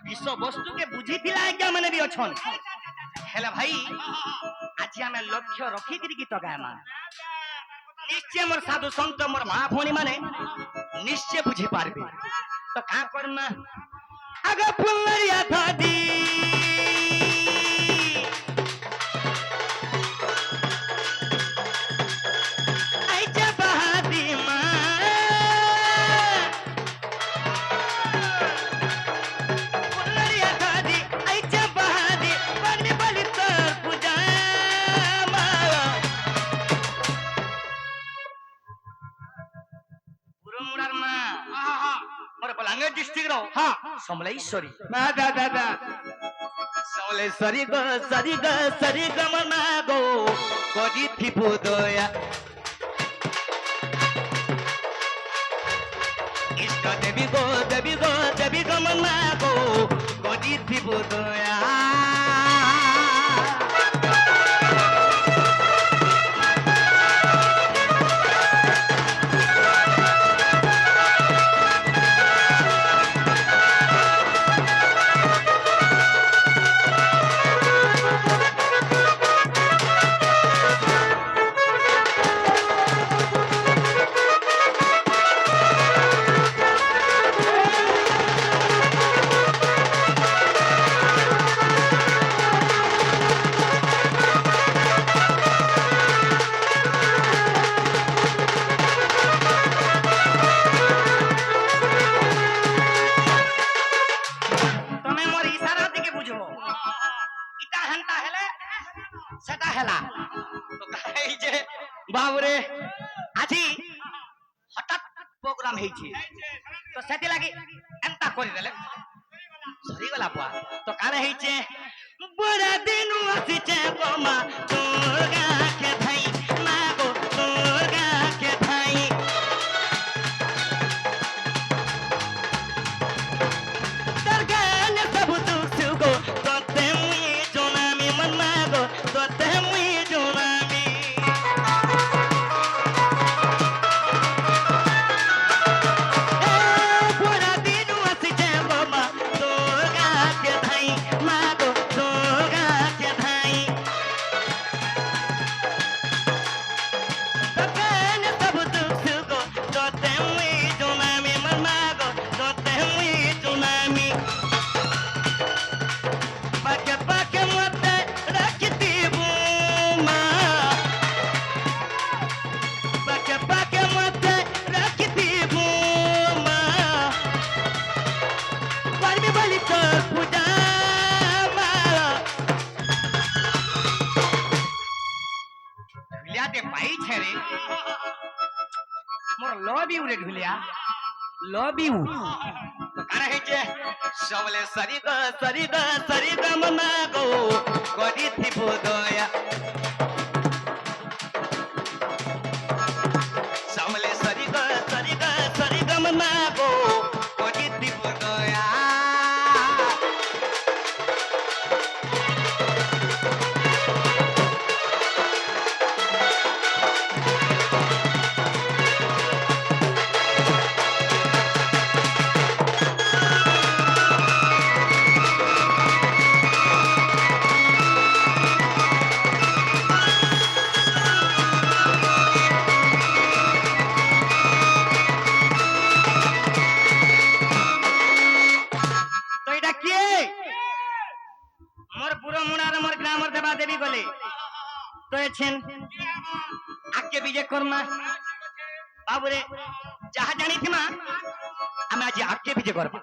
विश्व वस्तु के बुझी थिला आज्ञा माने भी अछन हेला भाई आज हमें लक्ष्य रखी करी गीत गायमा निश्चय मोर साधु संत मोर मां भोनी माने निश्चय बुझी पारबे तो का करना आगे फुलरिया थादी डिस्ट्रिक्ट रो हाँ समलेश्वरी समलेश्वरी ग सरी ग मना गो कोडी थी बुदया इष्ट देवी ग मना गो कोडी थी बुदया बाबरे আজি হঠাৎ প্রোগ্রাম হইছে তো সেটি লাগি এন্তা করি দেলে সরি গলা পুয়া তো কারে হইছে বড় দিন আসিছে গোমা তোর গাকে ভাই না গো তোর গাকে ভাই তোর গানে সব দুঃখ গো তোতে মুই জনামি মনা গো তোতে মুই জনামি love you to kara heje shamle sari ga mama go kodi thi bodoya shamle sari ga mama go kodi thi bodoya आके विजय कर्मा बाबूरे जहा जानी थी मां हमें आज आके विजय कर्मा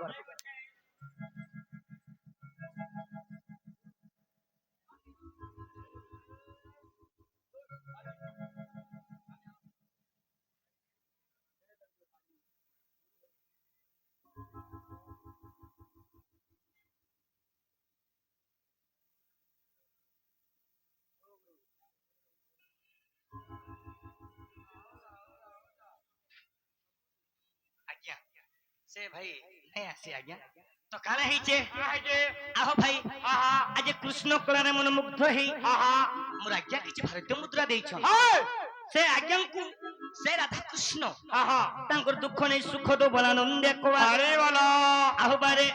ସେ ଭାଇ ନାଇଁ ଆସି ଆଜ୍ଞା ତ କାଣା ହେଇଛେ ଆହ ଭାଇ ଆଜି କୃଷ୍ଣ କଳାରେ ମନ ମୁଗ୍ଧ ହେଇ ମୋର ଆଜ୍ଞା କିଛି ଭାରତୀୟ ମୁଦ୍ରା ଦେଇଛନ୍ ସେ ଆଜ୍ଞାଙ୍କୁ ସେ ରାଧା କୃଷ୍ଣ ତାଙ୍କର ଦୁଃଖ ନେଇ ସୁଖ ଦୋ ବଳାନନ୍ଦେ ଆହୁ ବାରେ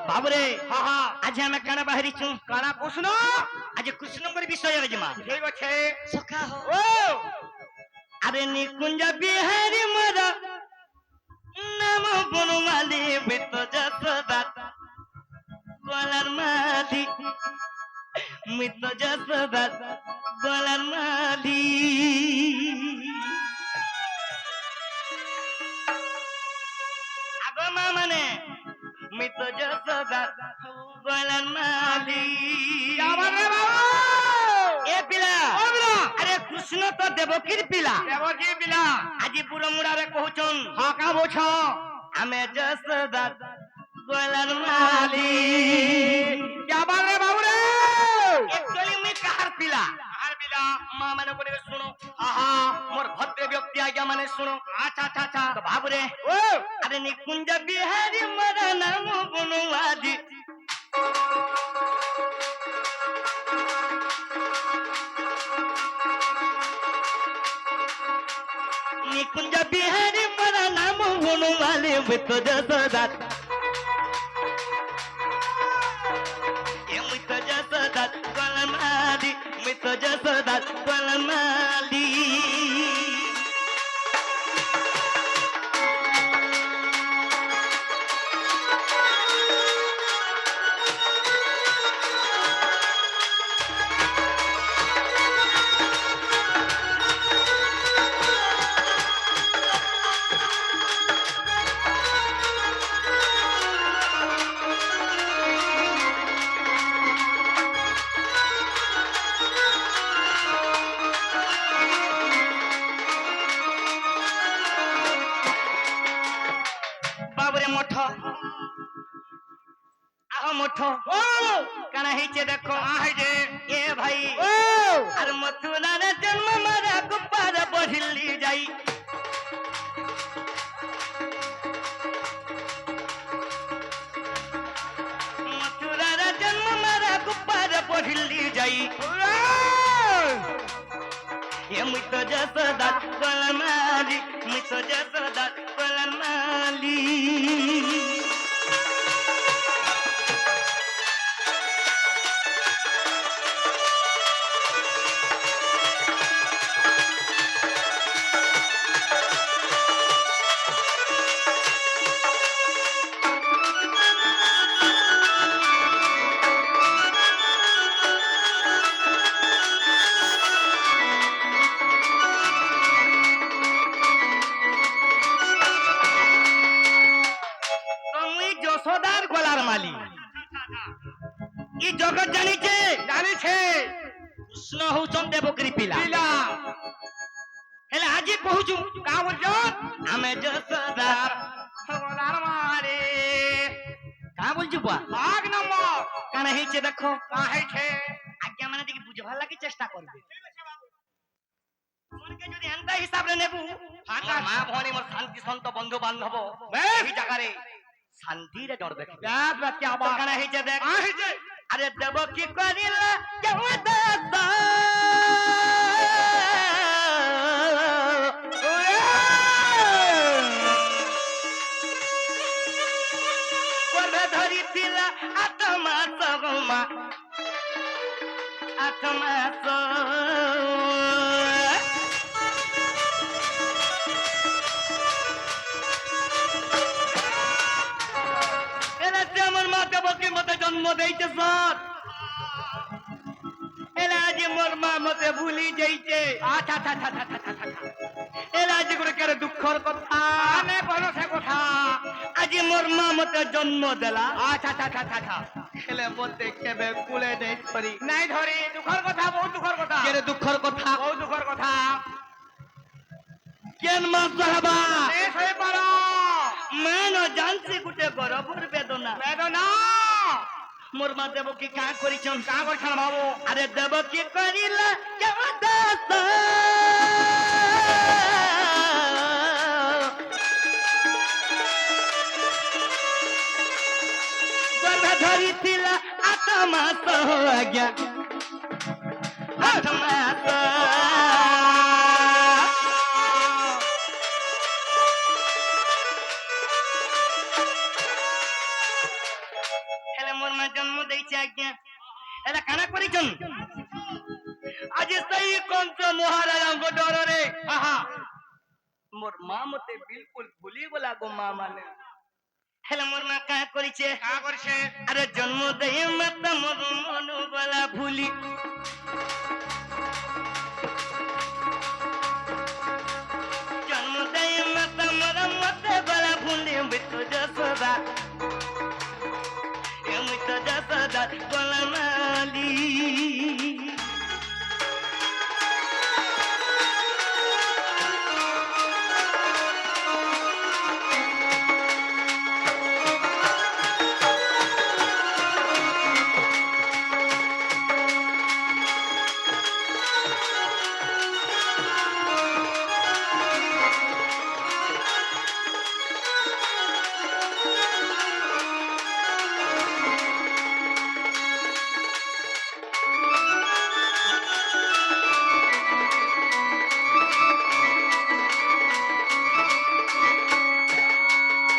ବାବୁରେ ଆଜି ଆମେ କାଣା ବାହାରିଛୁ କାଣା କୃଷ୍ଣ ଆଜି କୃଷ୍ଣଙ୍କର ବିଷୟରେ ଯିମା ଠିକ ଅଛେ ସଖା ହୋ আরে নিকুঞ্জ বিহারী মোর নাম বনমালী বৃত যশোদা গলার মাঝি মৃত যশোদা গলার মাঝি আগো মা মানে মৃত যশোদা গলার মাঝি এ পিলা আরে কৃষ্ণ তো দেবকীর পিলা আজি পুরো মুড়ারে কহুছন হ্যাঁ কা বোছ আমি যশোদা গলার মালি যাবারে বাবুরে একচুয়ালি মুই কাহার পিলা মা মানে করে শুনো মোর ভদ্র ব্যক্তি আজ্ঞা মানে শুনো আচ্ছা তো বাবুরে আরে নিকুঞ্জ বিহারী মোর নাম বনমালী নিকুঞ্জ বিহারী মোর নাম বনমালী বৃত যশোদা মৃত যশোদা গলার মালি মৃত যশোদা গলার মালি কানা হইছে দেখো এ ভাই আর মথুরার জন্ম মারা গোপার বহিলি যাই মথুরার জন্ম মারা গোপার বহিলি যাই এ মৃত যশোদা গলার মালি মৃত যশোদা গলার মালি যশোদার গলার মালি ই জগৎ জানিছে কৃষ্ণ হউছন দেবকীর পিলা হেলে আজি কহুছু কা বলছ আমি যশোদার গলার মালি কা বলছু বুয়া ভাগ নম্বর কানা হইছে দেখো কা হইছে আজ্ঞা মানে দেখি বুঝবার লাগি চেষ্টা করবে মনকে যদি এন্তা হিসাবে নেবু মা ভনি মোর শান্তি সন্ত বন্ধু বান্ধব এই জায়গারে শান্তিরে জড় দেখি কি আবার কানা হইছে দেখ আরে দেব কি করিলা জগদা কোলে ধরিছিলা আত্মা সগমা আত্মা জন্ম দেইছে সর এলা যে মোর মা মতে ভুলি যাইছে এলা যে করে কেন দুঃখর কথা আমি বলো সে কথা আজি মোর মা মতে জন্ম দেলা খেলে মতে কেবে কুলে নেই ধরি নাই ধরি দুঃখর কথা বহু দুঃখর কথা কেরে দুঃখর কথা বহু দুঃখর কথা কেন মা সাহাবা শেষ হয়ে পারো মান জানছি গুটে গরবর বেদনা মোর মা দেবকী কা করিছন কা করছন বাবু আরে দেবকী করিলা জগদাস कंस महाराज डर रे मोर माँ मते बिल्कुल भूली गला गो माँ माने हेले मोर माँ का करिছে अरे जन्म दे मत मोर मन गला भूली जन्म दे मत मोर मत गला भूली बित जसदा ए मित जसदा गला माली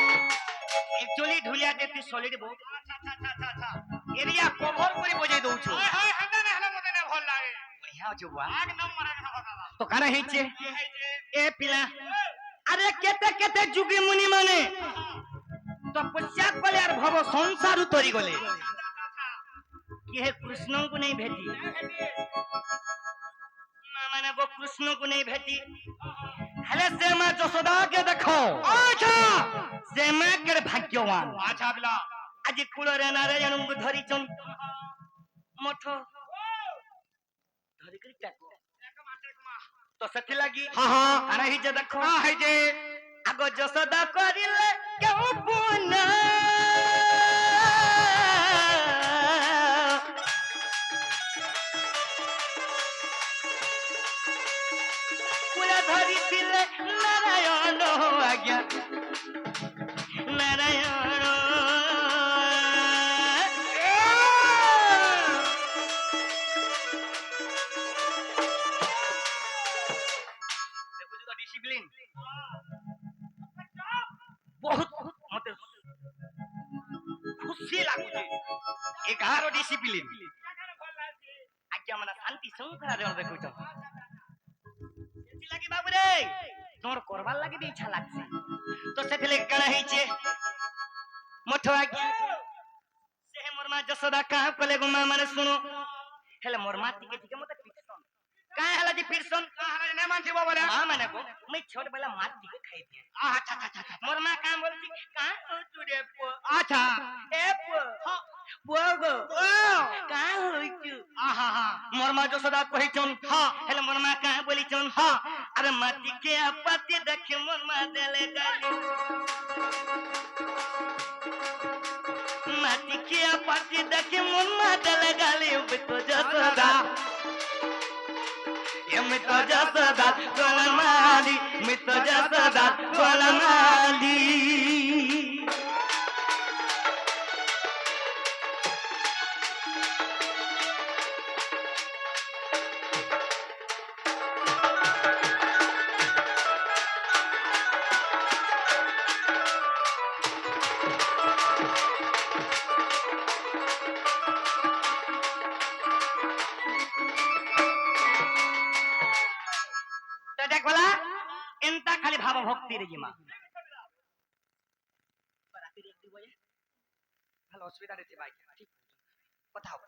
एक्चुअली ढुलिया देती सॉलिड बहुत एरिया कवर করে বজাই দউছো बढ़िया हो जुवा तो काना हेचे ए पिला अरे केते केते जुगी मुनि माने तपस्या कले और भव संसार उतरी गले कि हे कृष्ण को नहीं भेटी माने वो कृष्ण को नहीं भेटी हेले से मां जसोदा के देखो अच्छा से मां के भाग्यवान अच्छा बिला आज कुलरे नारायण को धरी चन मठ धरी करी टाको तो सथि लागी हां हां अरे ही जे देखो है जे आगो जसोदा करिले केउ पुना कुला धरी थिले नारायण आज्ञा नारायण डिसिप्लिन बहुत मते खुशी लागुचे 11 डिसिप्लिन आज्ञा मना शांति शृंखला रे देखुछ एति लागि बाबू रे तोर करबार लागि भी इच्छा लागছে तो सेथिले कणा हेचे मठ आज्ञा से मोर मां जसोदा का कले गो मां माने सुनो हेले मोर मां टिके टिके मते पिटसन का हला जी पिटसन का हला ने मान थिबो बोले मां माने को मैं छोट बेला मां टिके खाई दिए अच्छा अच्छा अच्छा मोर मां का बोलती का हो तू रे पो अच्छा ए पो हां पो गो का होई तू आहा हा मोर मां जसोदा कहि चन हां हेले मोर मां का बोली चन हां अरे मां टिके अपते देखे मोर मां देले गाली माटी के पाटी देखे मन माता लगाले बितो जसदा ये मितो जसदा गोलमाली मितो जसदा गोलमाली एंता खाली भाव भक्ति रे जिमा राती रे भालो असुविधा रे भाई ठीक बताओ